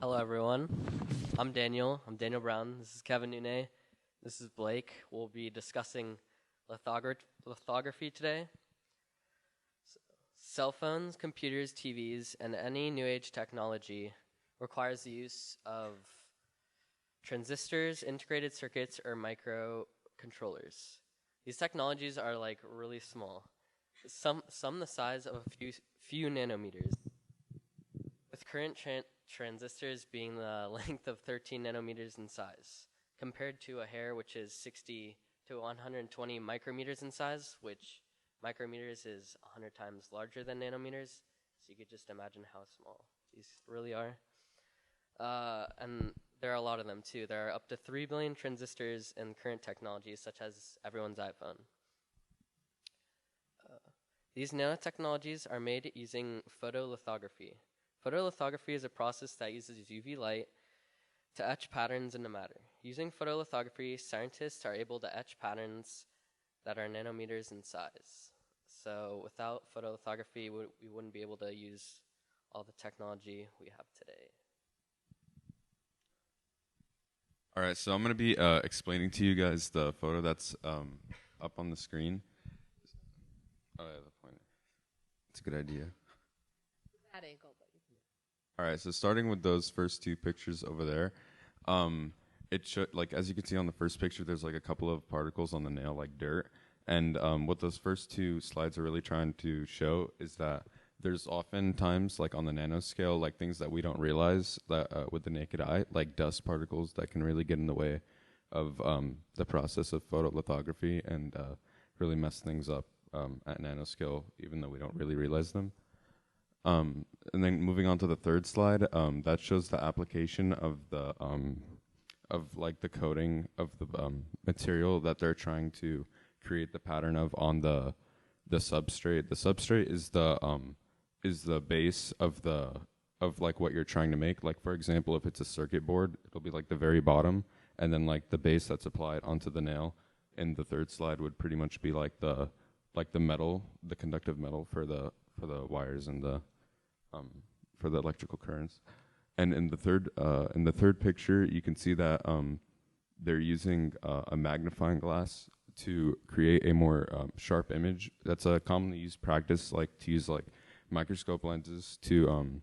Hello, everyone. I'm Daniel. I'm Daniel Brown. This is Kevin Nune. This is Blake. We'll be discussing lithography today. Cell phones, computers, TVs, and any new age technology requires the use of transistors, integrated circuits, or microcontrollers. These technologies are like really small, some the size of a few nanometers, with current transistors being the length of 13 nanometers in size, compared to a hair which is 60 to 120 micrometers in size, which micrometers is 100 times larger than nanometers. So you could just imagine how small these really are. And there are a lot of them too. There are up to 3 billion transistors in current technologies, such as everyone's iPhone. These nanotechnologies are made using photolithography. Photolithography is a process that uses UV light to etch patterns into matter. Using photolithography, scientists are able to etch patterns that are nanometers in size. So without photolithography, we wouldn't be able to use all the technology we have today. All right, so I'm going to be explaining to you guys the photo that's up on the screen. Oh, yeah, the pointer. It's a good idea. Bad angle, but All right, so starting with those first two pictures over there, it should, like, as you can see on the first picture, there's like a couple of particles on the nail, like dirt. And what those first two slides are really trying to show is that there's oftentimes, like on the nanoscale, like things that we don't realize that with the naked eye, like dust particles that can really get in the way of the process of photolithography and really mess things up at nanoscale, even though we don't really realize them. And then moving on to the third slide, that shows the application of the like the coating of the material that they're trying to create the pattern of on the substrate. The substrate is the base of like what you're trying to make. Like for example, if it's a circuit board, it'll be like the very bottom, and then like the base that's applied onto the nail in the third slide would pretty much be like the metal, the conductive metal for the wires and the for the electrical currents. And in the third picture, you can see that they're using a magnifying glass to create a more sharp image. That's a commonly used practice, like to use like microscope lenses to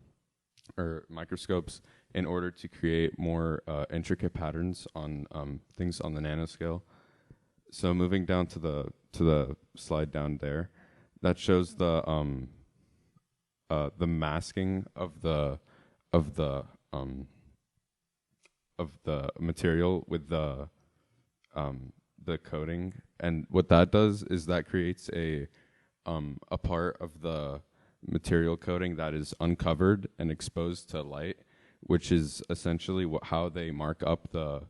or microscopes in order to create more intricate patterns on things on the nanoscale. So moving down to the slide down there, that shows the masking of the material with the coating, and what that does is that creates a part of the material coating that is uncovered and exposed to light, which is essentially how they mark up the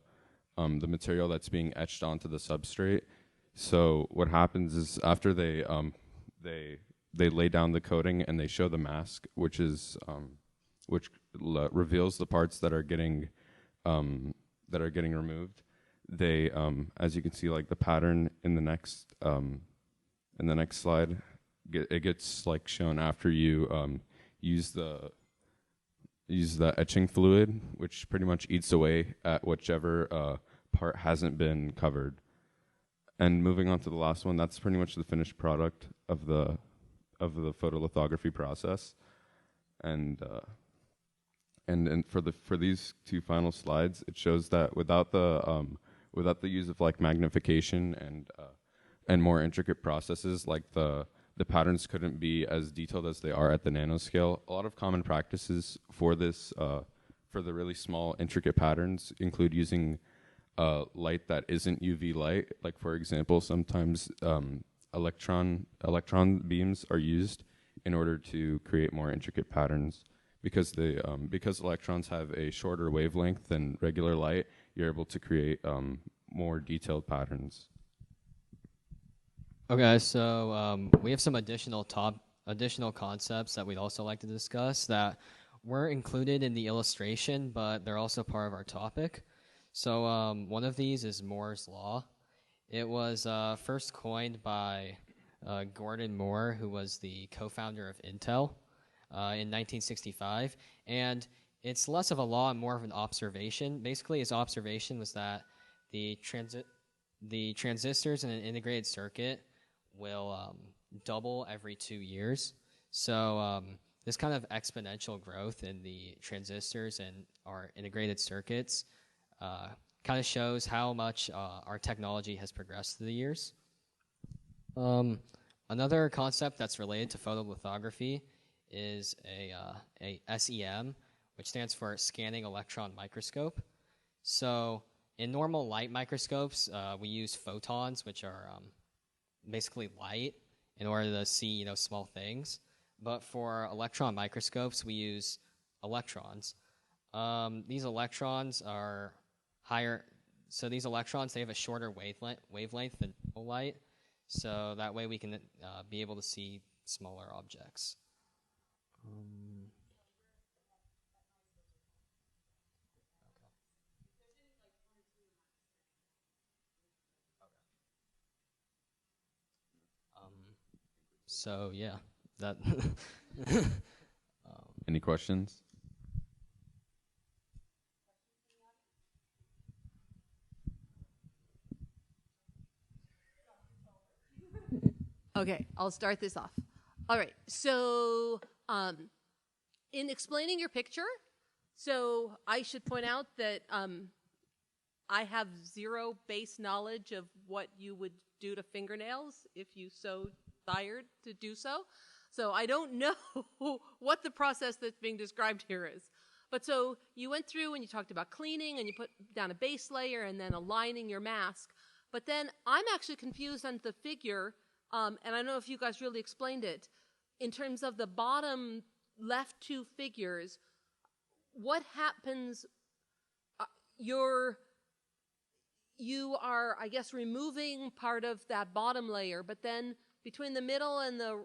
material that's being etched onto the substrate. So what happens is after they lay down the coating and they show the mask, which reveals the parts that are getting removed. They, as you can see, like the pattern in the next slide, it gets like shown after you use the etching fluid, which pretty much eats away at whichever part hasn't been covered. And moving on to the last one, that's pretty much the finished product of the photolithography process. And for these two final slides, it shows that without the use of like magnification and more intricate processes, like the patterns couldn't be as detailed as they are at the nanoscale. A lot of common practices for this for the really small intricate patterns include using light that isn't UV light. Like for example, sometimes electron beams are used in order to create more intricate patterns. Because electrons have a shorter wavelength than regular light, you're able to create more detailed patterns. Okay, so we have some additional concepts that we'd also like to discuss that weren't included in the illustration, but they're also part of our topic. So one of these is Moore's Law. It was first coined by Gordon Moore, who was the co-founder of Intel in 1965, and it's less of a law and more of an observation. Basically, his observation was that the transistors in an integrated circuit will double every 2 years. So this kind of exponential growth in the transistors and our integrated circuits kind of shows how much our technology has progressed through the years. Another concept that's related to photolithography is a SEM, which stands for Scanning Electron Microscope. So in normal light microscopes, we use photons, which are basically light, in order to see small things. But for electron microscopes, we use electrons. These electrons are higher. So these electrons, they have a shorter wavelength than light. So that way we can be able to see smaller objects. So yeah, that. Any questions? Okay, I'll start this off. All right, so in explaining your picture, so I should point out that I have zero base knowledge of what you would do to fingernails if you so desired to do so. So I don't know what the process that's being described here is. But so you went through and you talked about cleaning and you put down a base layer and then aligning your mask. But then I'm actually confused on the figure, and I don't know if you guys really explained it, in terms of the bottom left two figures. What happens? You are, I guess, removing part of that bottom layer, but then between the middle and the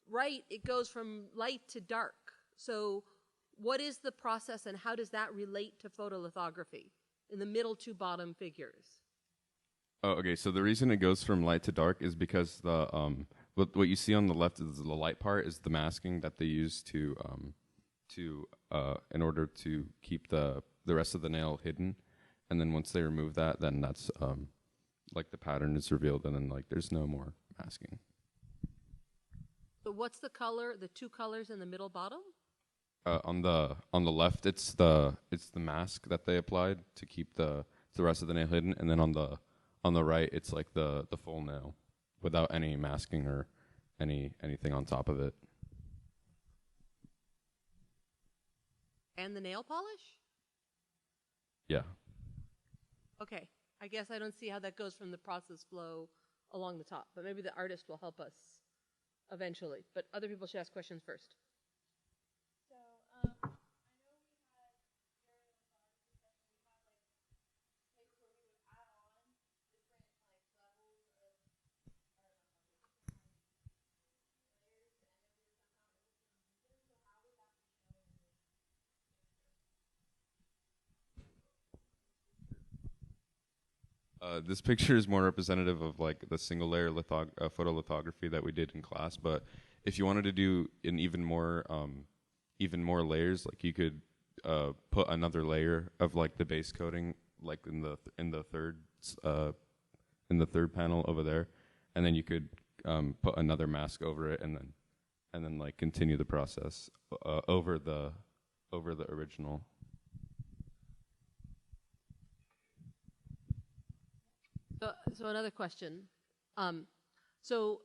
right, it goes from light to dark. So what is the process and how does that relate to photolithography in the middle two bottom figures? Oh, okay. So the reason it goes from light to dark is because the what you see on the left is the light part is the masking that they use to in order to keep the rest of the nail hidden, and then once they remove that, then that's like the pattern is revealed, and then like there's no more masking. But what's the color? The two colors in the middle bottom? On the left, it's the mask that they applied to keep the rest of the nail hidden, and then on the right, it's like the full nail without any masking or anything on top of it. And the nail polish? Yeah. Okay. I guess I don't see how that goes from the process flow along the top, but maybe the artist will help us eventually. But other people should ask questions first. So, I know we had during the photography session, we had like places where we would add on different levels of, I don't know how to say it, layers, and then we were somehow able to remove them. So how would that be shown in this picture? This picture is more representative of like the single layer photolithography that we did in class. But if you wanted to do an even more layers, like you could put another layer of like the base coating, like in the third panel over there, and then you could put another mask over it, and then like continue the process over the original. So another question. So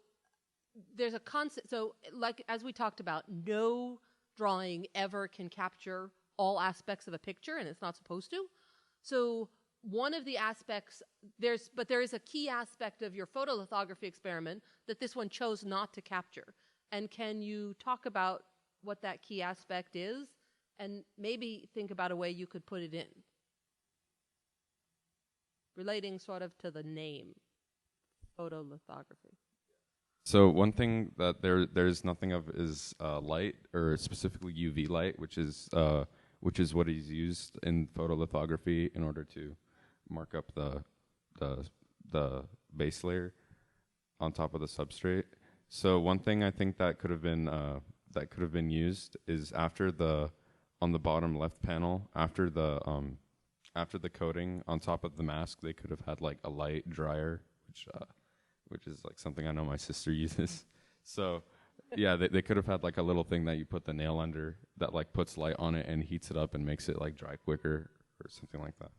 there's a concept. So like as we talked about, no drawing ever can capture all aspects of a picture, and it's not supposed to. So one of the aspects there is a key aspect of your photolithography experiment that this one chose not to capture. And can you talk about what that key aspect is, and maybe think about a way you could put it in? Relating sort of to the name, photolithography. So one thing that there's nothing of is light, or specifically UV light, which is what is used in photolithography in order to mark up the base layer on top of the substrate. So one thing I think that could have been used is after on the bottom left panel, after the coating on top of the mask, they could have had like a light dryer, which is like something I know my sister uses. So yeah, they could have had like a little thing that you put the nail under that like puts light on it and heats it up and makes it like dry quicker or something like that.